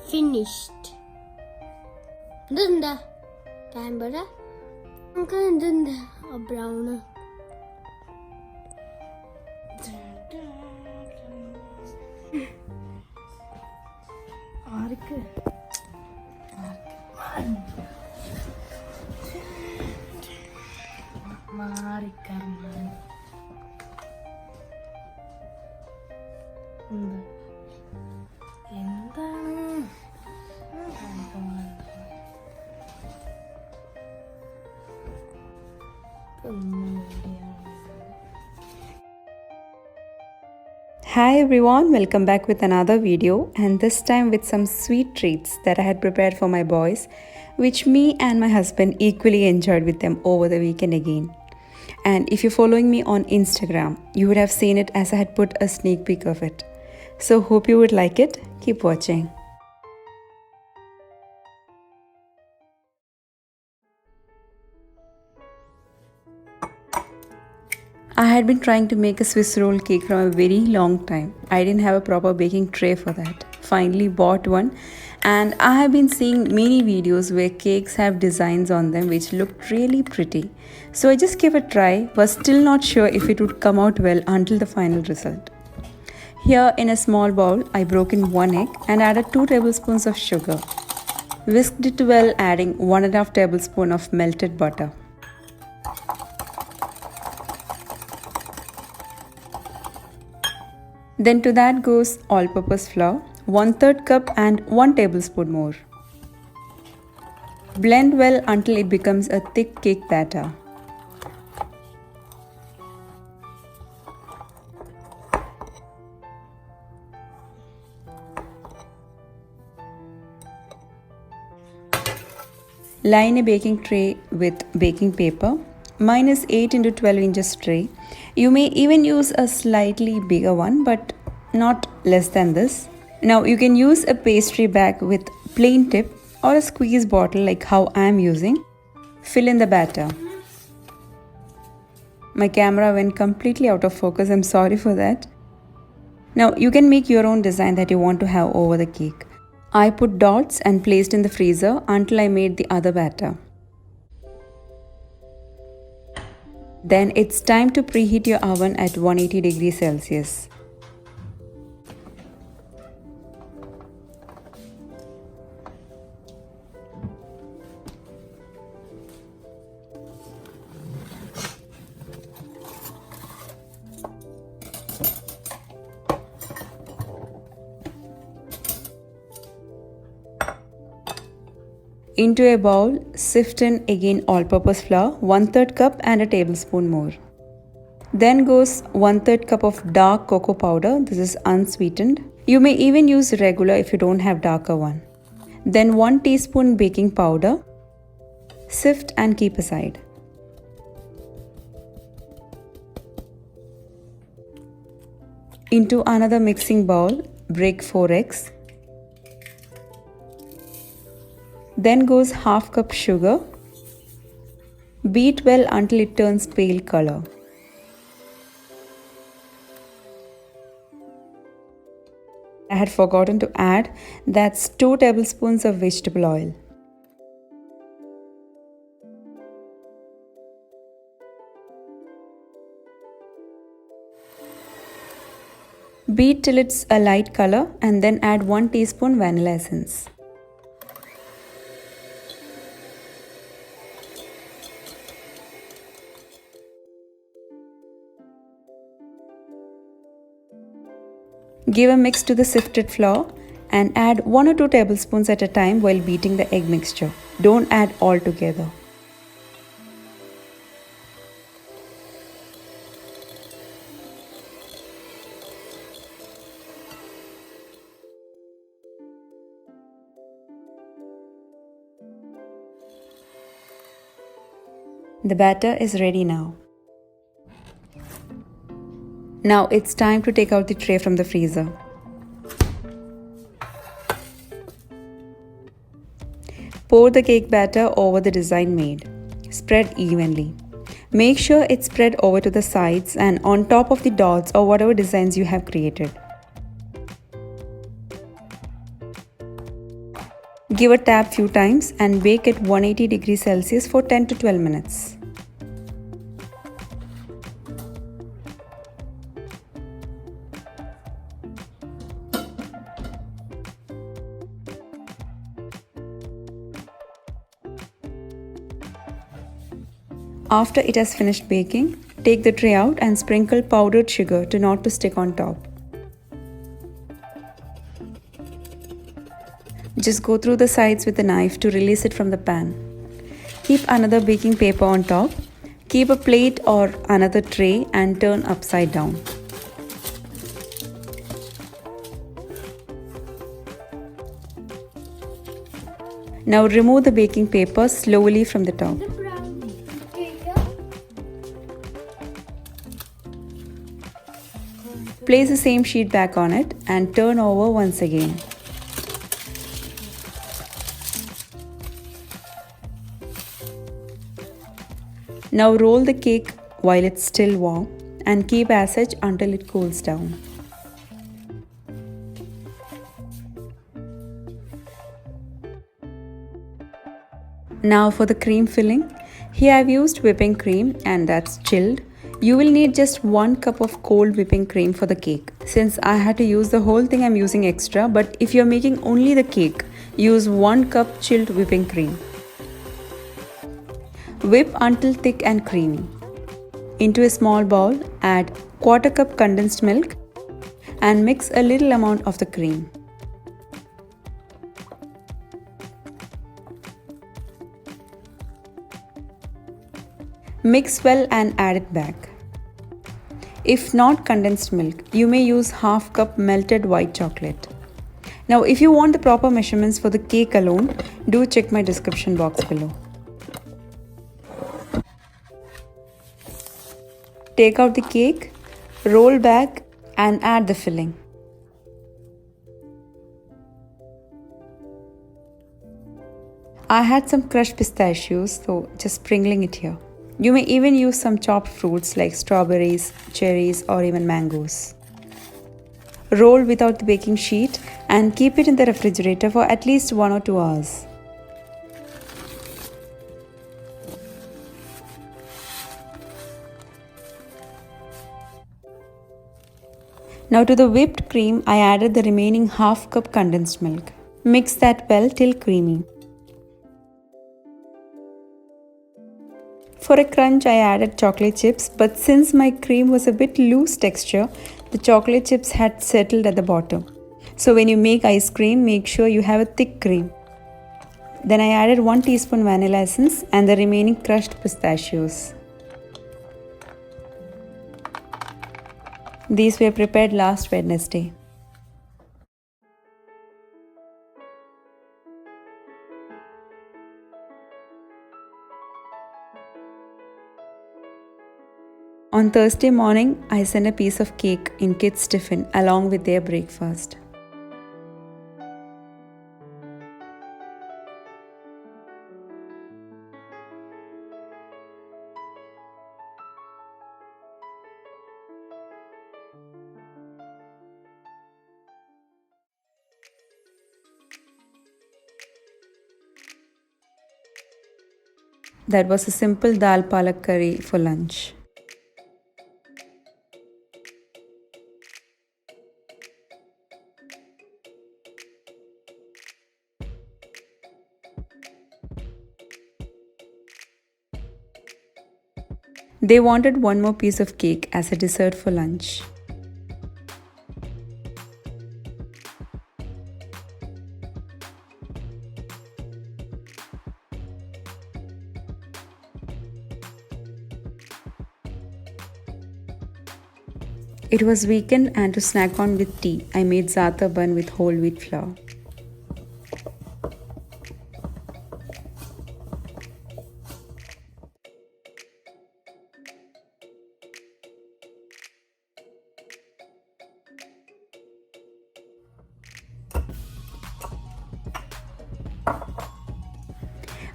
Finished. Dunda. Tambara. Dunda. A brown. Hi everyone, welcome back with another video, and this time with some sweet treats that I had prepared for my boys, which me and my husband equally enjoyed with them over the weekend again. And if you're following me on Instagram, you would have seen it as I had put a sneak peek of it. So hope you would like it. Keep watching. I had been trying to make a Swiss roll cake from a very long time. I didn't have a proper baking tray for that. Finally bought one, and I have been seeing many videos where cakes have designs on them which looked really pretty. So I just gave a try, was still not sure if it would come out well until the final result. Here in a small bowl, I broke in 1 egg and added 2 tablespoons of sugar. Whisked it well, adding 1.5 tablespoon of melted butter. Then to that goes all-purpose flour, 1/3 cup and 1 tablespoon more. Blend well until it becomes a thick cake batter. Line a baking tray with baking paper. Mine is 8 into 12 inches tray. You may even use a slightly bigger one, but not less than this. Now you can use a pastry bag with plain tip or a squeeze bottle like how I am using. Fill in the batter. My camera went completely out of focus. I'm sorry for that. Now you can make your own design that you want to have over the cake. I put dots and placed in the freezer until I made the other batter. Then it's time to preheat your oven at 180 degrees Celsius. Into a bowl, sift in again all-purpose flour, 1/3 cup and a tablespoon more. Then goes 1/3 cup of dark cocoa powder. This is unsweetened. You may even use regular if you don't have darker one. Then 1 teaspoon baking powder. Sift and keep aside. Into another mixing bowl, break 4 eggs. Then goes 1/2 cup sugar. Beat well until it turns pale color. I had forgotten to add, that's 2 tablespoons of vegetable oil. Beat till it's a light color and then add 1 teaspoon vanilla essence. Give a mix to the sifted flour and add 1 or 2 tablespoons at a time while beating the egg mixture. Don't add all together. The batter is ready now. Now it's time to take out the tray from the freezer. Pour the cake batter over the design made. Spread evenly. Make sure it's spread over to the sides and on top of the dots or whatever designs you have created. Give a tap few times and bake at 180 degrees Celsius for 10 to 12 minutes. After it has finished baking, take the tray out and sprinkle powdered sugar to not to stick on top. Just go through the sides with a knife to release it from the pan. Heap another baking paper on top. Keep a plate or another tray and turn upside down. Now remove the baking paper slowly from the top. Place the same sheet back on it and turn over once again. Now roll the cake while it's still warm and keep as such until it cools down. Now for the cream filling. Here I've used whipping cream and that's chilled. You will need just 1 cup of cold whipping cream for the cake. Since I had to use the whole thing, I'm using extra, but if you're making only the cake, use 1 cup chilled whipping cream. Whip until thick and creamy. Into a small bowl, add 1/4 cup condensed milk and mix a little amount of the cream. Mix well and add it back. If not condensed milk, you may use 1/2 cup melted white chocolate. Now if you want the proper measurements for the cake alone, do check my description box below. Take out the cake, roll back and add the filling. I had some crushed pistachios, so just sprinkling it here. You may even use some chopped fruits like strawberries, cherries or even mangoes. Roll without the baking sheet and keep it in the refrigerator for at least 1 or 2 hours. Now to the whipped cream, I added the remaining 1/2 cup condensed milk. Mix that well till creamy. For a crunch, I added chocolate chips, but since my cream was a bit loose texture, the chocolate chips had settled at the bottom. So when you make ice cream, make sure you have a thick cream. Then I added 1 teaspoon vanilla essence and the remaining crushed pistachios. These were prepared last Wednesday. On Thursday morning, I sent a piece of cake in kids' tiffin along with their breakfast. That was a simple dal palak curry for lunch. They wanted 1 more piece of cake as a dessert for lunch. It was weekend and to snack on with tea, I made za'atar bun with whole wheat flour.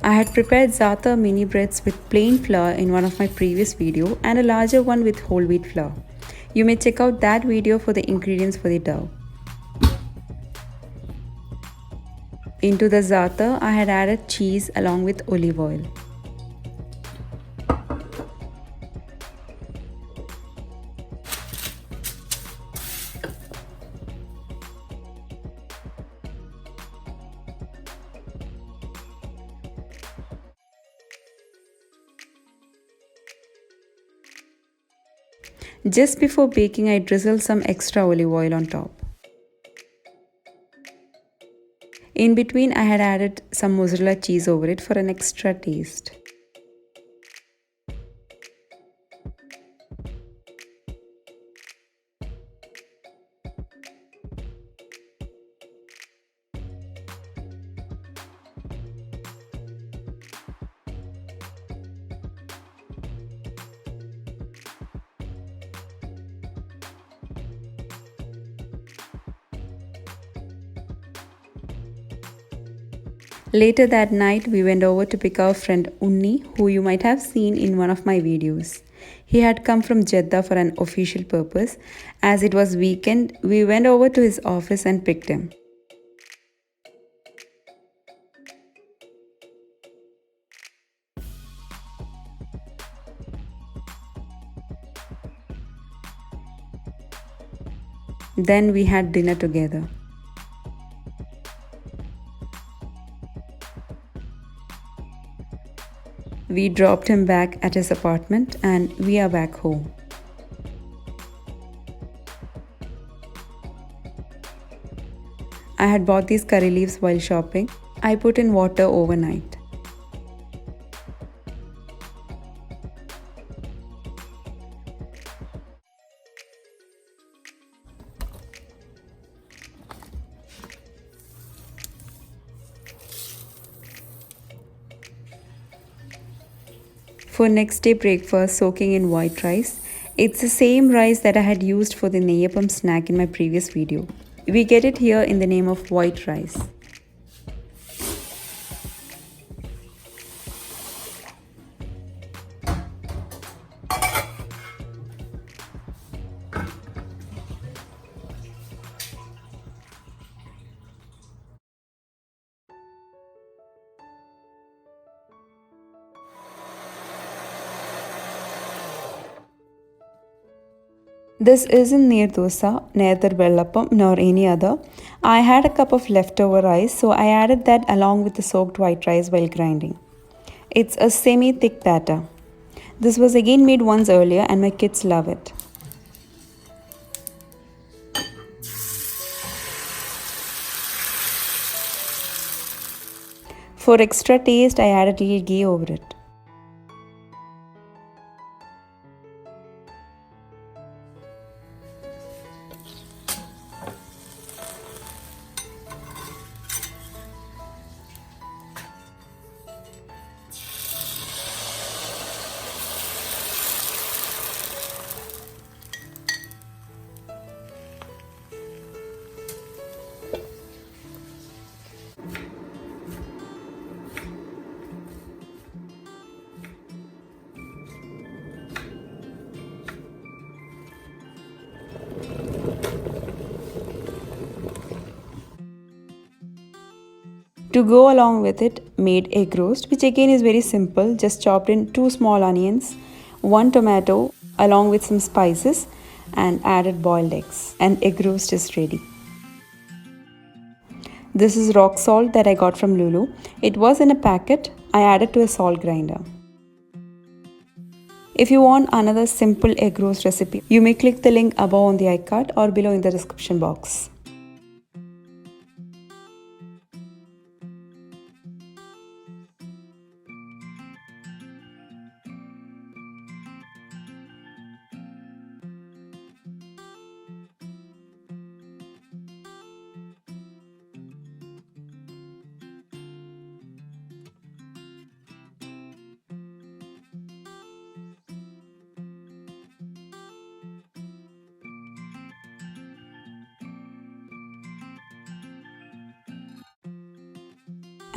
I had prepared za'atar mini breads with plain flour in one of my previous video and a larger one with whole wheat flour. You may check out that video for the ingredients for the dough. Into the za'atar, I had added cheese along with olive oil. Just before baking, I drizzled some extra olive oil on top. In between, I had added some mozzarella cheese over it for an extra taste. Later that night, we went over to pick our friend Unni, who you might have seen in one of my videos. He had come from Jeddah for an official purpose. As it was weekend, we went over to his office and picked him. Then we had dinner together. We dropped him back at his apartment and we are back home. I had bought these curry leaves while shopping. I put in water overnight. For next day breakfast, soaking in white rice. It's the same rice that I had used for the neyyapam snack in my previous video. We get it here in the name of white rice. This isn't neer dosa, neither vellappam nor any other. I had a cup of leftover rice, so I added that along with the soaked white rice while grinding. It's a semi-thick batter. This was again made once earlier and my kids love it. For extra taste, I added a little ghee over it. To go along with it, made egg roast, which again is very simple. Just chopped in 2 small onions, 1 tomato along with some spices and added boiled eggs. And egg roast is ready. This is rock salt that I got from Lulu. It was in a packet. I added to a salt grinder. If you want another simple egg roast recipe, you may click the link above on the iCard or below in the description box.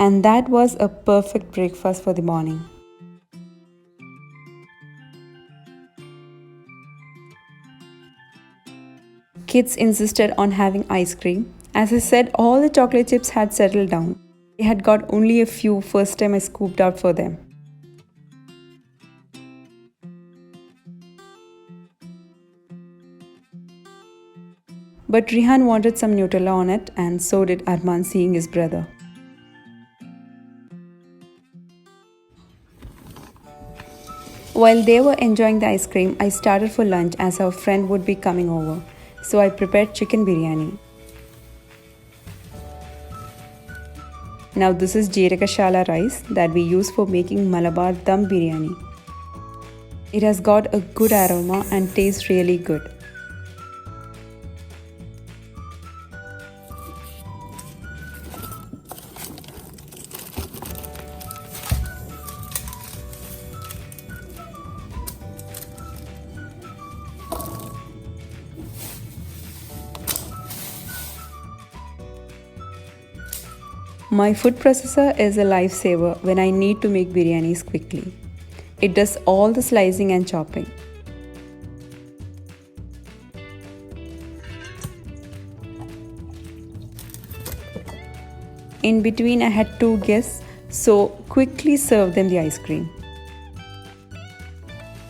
And that was a perfect breakfast for the morning. Kids insisted on having ice cream. As I said, all the chocolate chips had settled down. I had got only a few first time I scooped out for them. But Rihan wanted some Nutella on it, and so did Arman, seeing his brother. While they were enjoying the ice cream, I started for lunch as our friend would be coming over. So I prepared chicken biryani. Now this is Jeeragashala rice that we use for making Malabar dum biryani. It has got a good aroma and tastes really good. My food processor is a lifesaver when I need to make biryanis quickly. It does all the slicing and chopping. In between, I had 2 guests, so quickly served them the ice cream.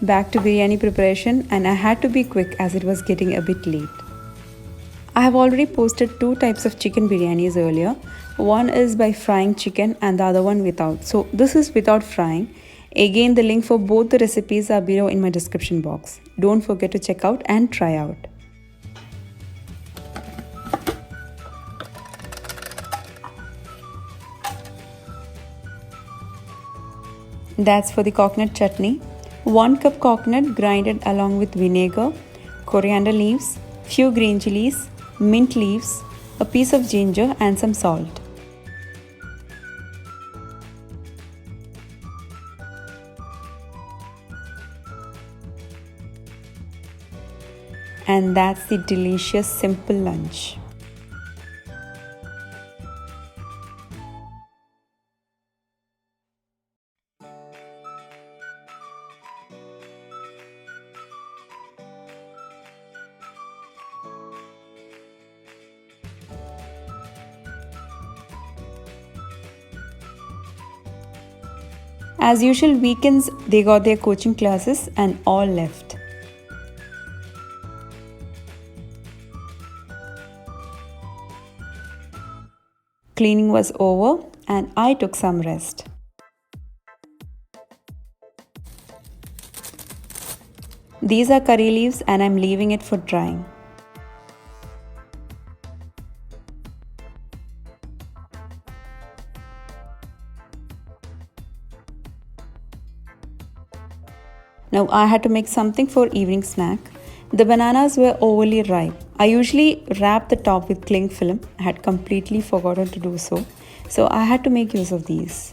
Back to biryani preparation, and I had to be quick as it was getting a bit late. I have already posted 2 types of chicken biryanis earlier. One is by frying chicken and the other one without. So this is without frying. Again, the link for both the recipes are below in my description box. Don't forget to check out and try out. That's for the coconut chutney. 1 cup coconut grinded along with vinegar, coriander leaves, few green chilies, mint leaves, a piece of ginger and some salt. And that's the delicious simple lunch. As usual, weekends they got their coaching classes and all left. Cleaning was over and I took some rest. These are curry leaves and I'm leaving it for drying. Now I had to make something for evening snack. The bananas were overly ripe. I usually wrap the top with cling film. I had completely forgotten to do so. So I had to make use of these.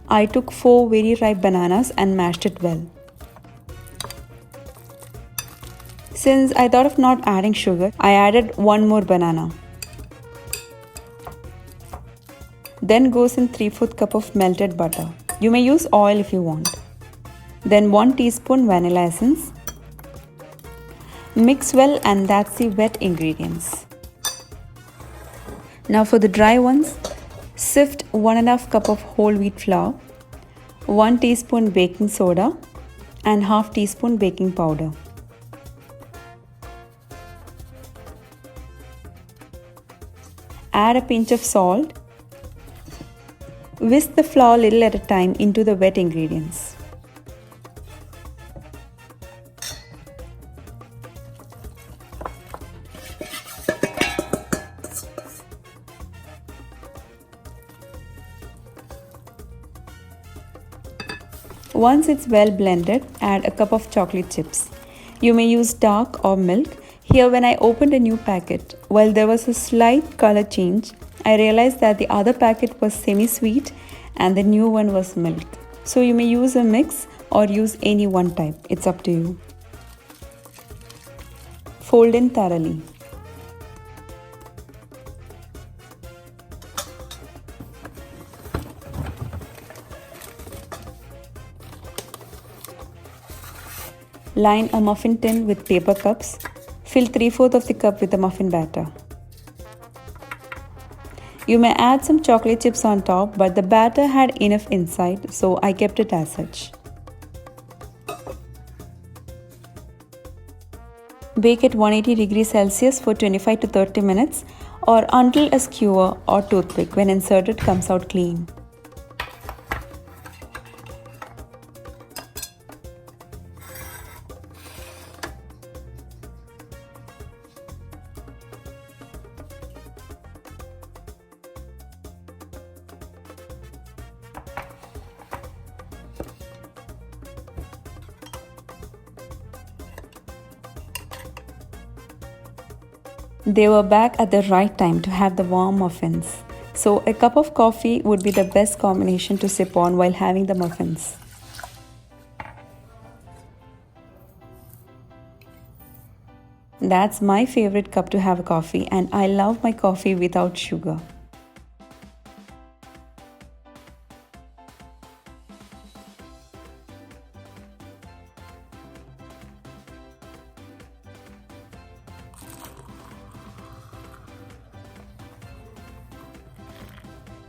I took 4 very ripe bananas and mashed it well. Since I thought of not adding sugar, I added 1 more banana. Then goes in 3/4 cup of melted butter. You may use oil if you want. Then 1 teaspoon vanilla essence. Mix well and that's the wet ingredients. Now for the dry ones, sift 1½ cup of whole wheat flour, 1 teaspoon baking soda and ½ teaspoon baking powder. Add a pinch of salt. Whisk the flour little at a time into the wet ingredients. Once it's well blended, add a cup of chocolate chips. You may use dark or milk. Here when I opened a new packet, while there was a slight color change, I realized that the other packet was semi-sweet and the new one was milk. So you may use a mix or use any one type. It's up to you. Fold in thoroughly. Line a muffin tin with paper cups. Fill 3/4 of the cup with the muffin batter. You may add some chocolate chips on top, but the batter had enough inside, so I kept it as such. Bake at 180 degrees Celsius for 25 to 30 minutes or until a skewer or toothpick when inserted comes out clean. They were back at the right time to have the warm muffins. So a cup of coffee would be the best combination to sip on while having the muffins. That's my favorite cup to have a coffee, and I love my coffee without sugar.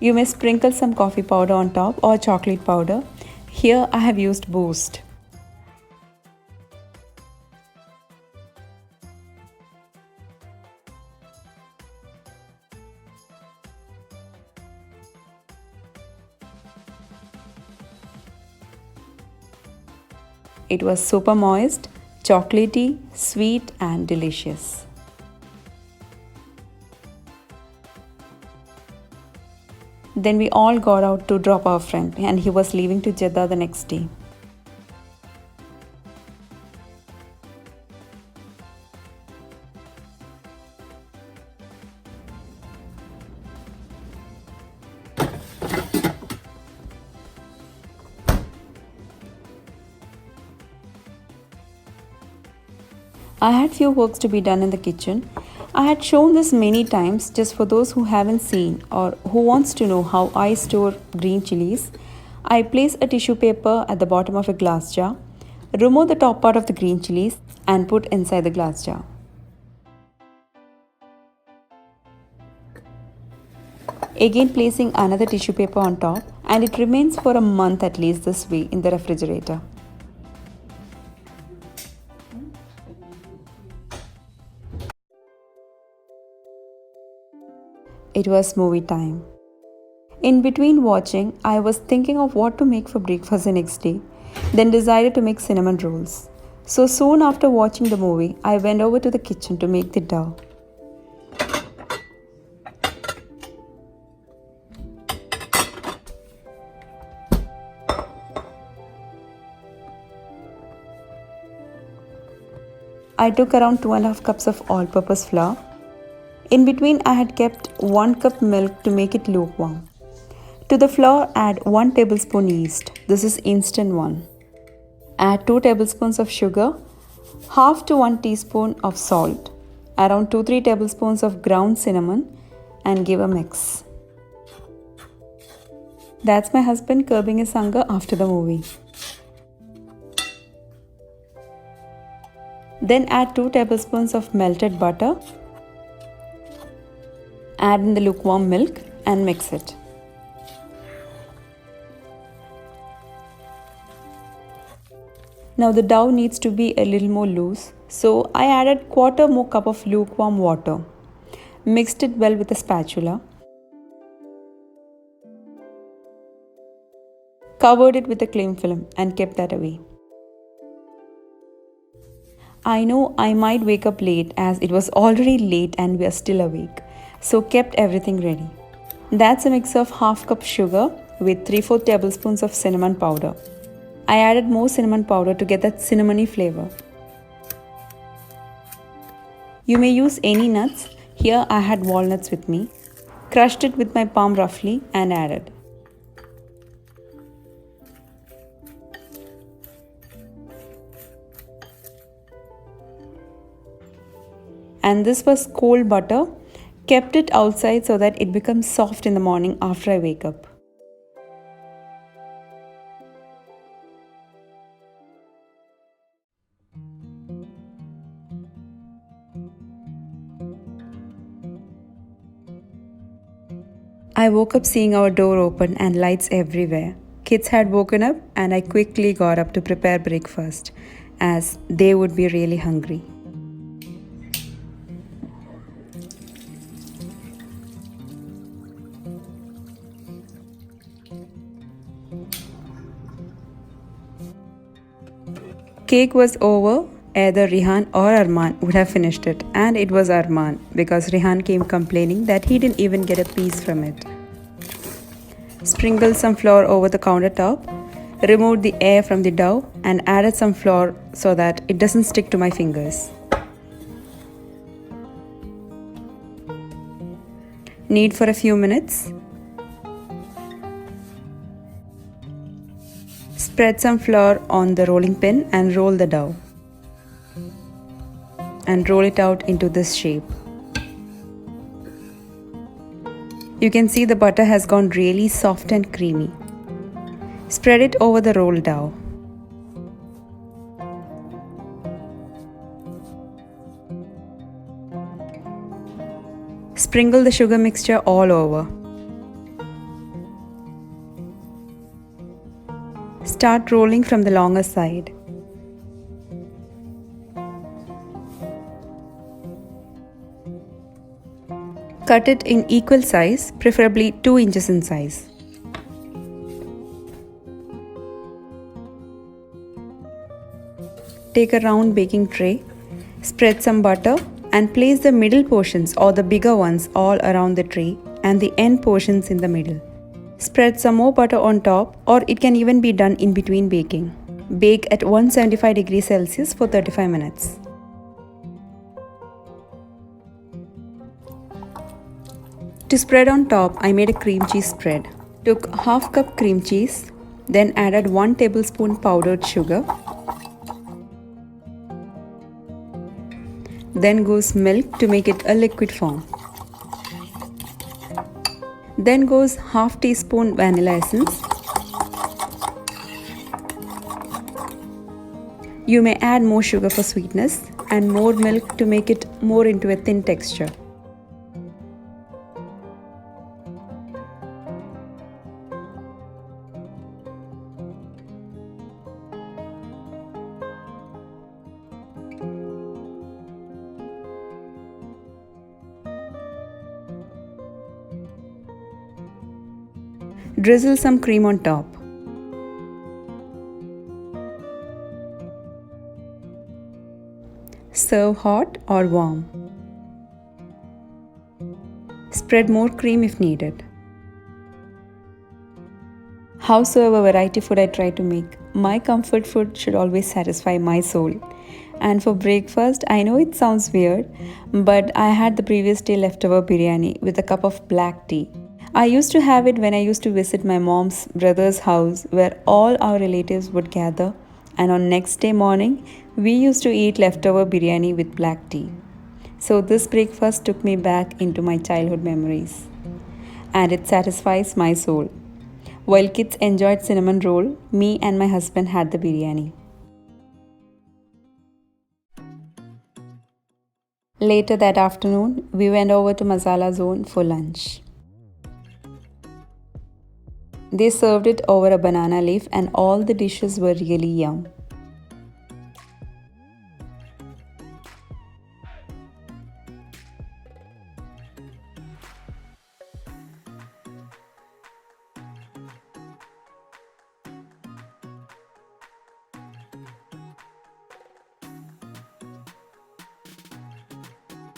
You may sprinkle some coffee powder on top or chocolate powder. Here I have used Boost. It was super moist, chocolatey, sweet and delicious. Then we all got out to drop our friend, and he was leaving to Jeddah the next day. I had few works to be done in the kitchen. I had shown this many times just for those who haven't seen or who wants to know how I store green chilies. I place a tissue paper at the bottom of a glass jar, remove the top part of the green chilies and put inside the glass jar. Again placing another tissue paper on top, and it remains for a month at least this way in the refrigerator. It was movie time. In between watching, I was thinking of what to make for breakfast the next day, then decided to make cinnamon rolls. So soon after watching the movie, I went over to the kitchen to make the dough. I took around 2.5 cups of all-purpose flour. In between, I had kept 1 cup milk to make it lukewarm. To the flour, add 1 tablespoon yeast. This is instant one. Add 2 tablespoons of sugar, half to 1 teaspoon of salt, around 2-3 tablespoons of ground cinnamon, and give a mix. That's my husband curbing his hunger after the movie. Then add 2 tablespoons of melted butter. Add in the lukewarm milk and mix it. Now the dough needs to be a little more loose, so I added 1/4 more cup of lukewarm water. Mixed it well with a spatula. Covered it with a cling film and kept that away. I know I might wake up late as it was already late and we are still awake, so kept everything ready. That's a mix of half cup sugar with 3/4 tablespoons of cinnamon powder. I added more cinnamon powder to get that cinnamony flavor. You may use any nuts. Here I had walnuts with me. Crushed it with my palm roughly and added. And this was cold butter. Kept it outside so that it becomes soft in the morning after I wake up. I woke up seeing our door open and lights everywhere. Kids had woken up and I quickly got up to prepare breakfast as they would be really hungry. Cake was over. Either Rihan or Arman would have finished it, and it was Arman because Rihan came complaining that he didn't even get a piece from it. Sprinkled some flour over the countertop, removed the air from the dough, and added some flour so that it doesn't stick to my fingers. Knead for a few minutes. Spread some flour on the rolling pin and roll the dough. And roll it out into this shape. You can see the butter has gone really soft and creamy. Spread it over the rolled dough. Sprinkle the sugar mixture all over. Start rolling from the longer side. Cut it in equal size, preferably 2 inches in size. Take a round baking tray, spread some butter and place the middle portions or the bigger ones all around the tray and the end portions in the middle. Spread some more butter on top, or it can even be done in between baking. Bake at 175 degrees Celsius for 35 minutes. To spread on top, I made a cream cheese spread. Took half cup cream cheese, then added 1 tablespoon powdered sugar. Then goes milk to make it a liquid form. Then goes half teaspoon vanilla essence. You may add more sugar for sweetness and more milk to make it more into a thin texture. Drizzle some cream on top. Serve hot or warm. Spread more cream if needed. Howsoever variety food I try to make, my comfort food should always satisfy my soul. And for breakfast, I know it sounds weird, but I had the previous day leftover biryani with a cup of black tea. I used to have it when I used to visit my mom's brother's house where all our relatives would gather, and on next day morning we used to eat leftover biryani with black tea. So this breakfast took me back into my childhood memories, and it satisfies my soul. While kids enjoyed cinnamon roll, me and my husband had the biryani. Later that afternoon, we went over to Masala Zone for lunch. They served it over a banana leaf and all the dishes were really yum.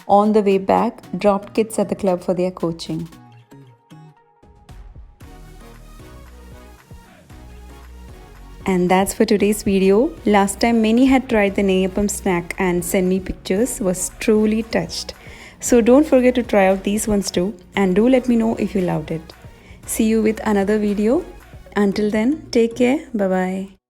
On the way back, dropped kids at the club for their coaching. And that's for today's video. Last time many had tried the Neyyapam snack and sent me pictures, was truly touched. So don't forget to try out these ones too, and do let me know if you loved it. See you with another video. Until then, take care. Bye bye.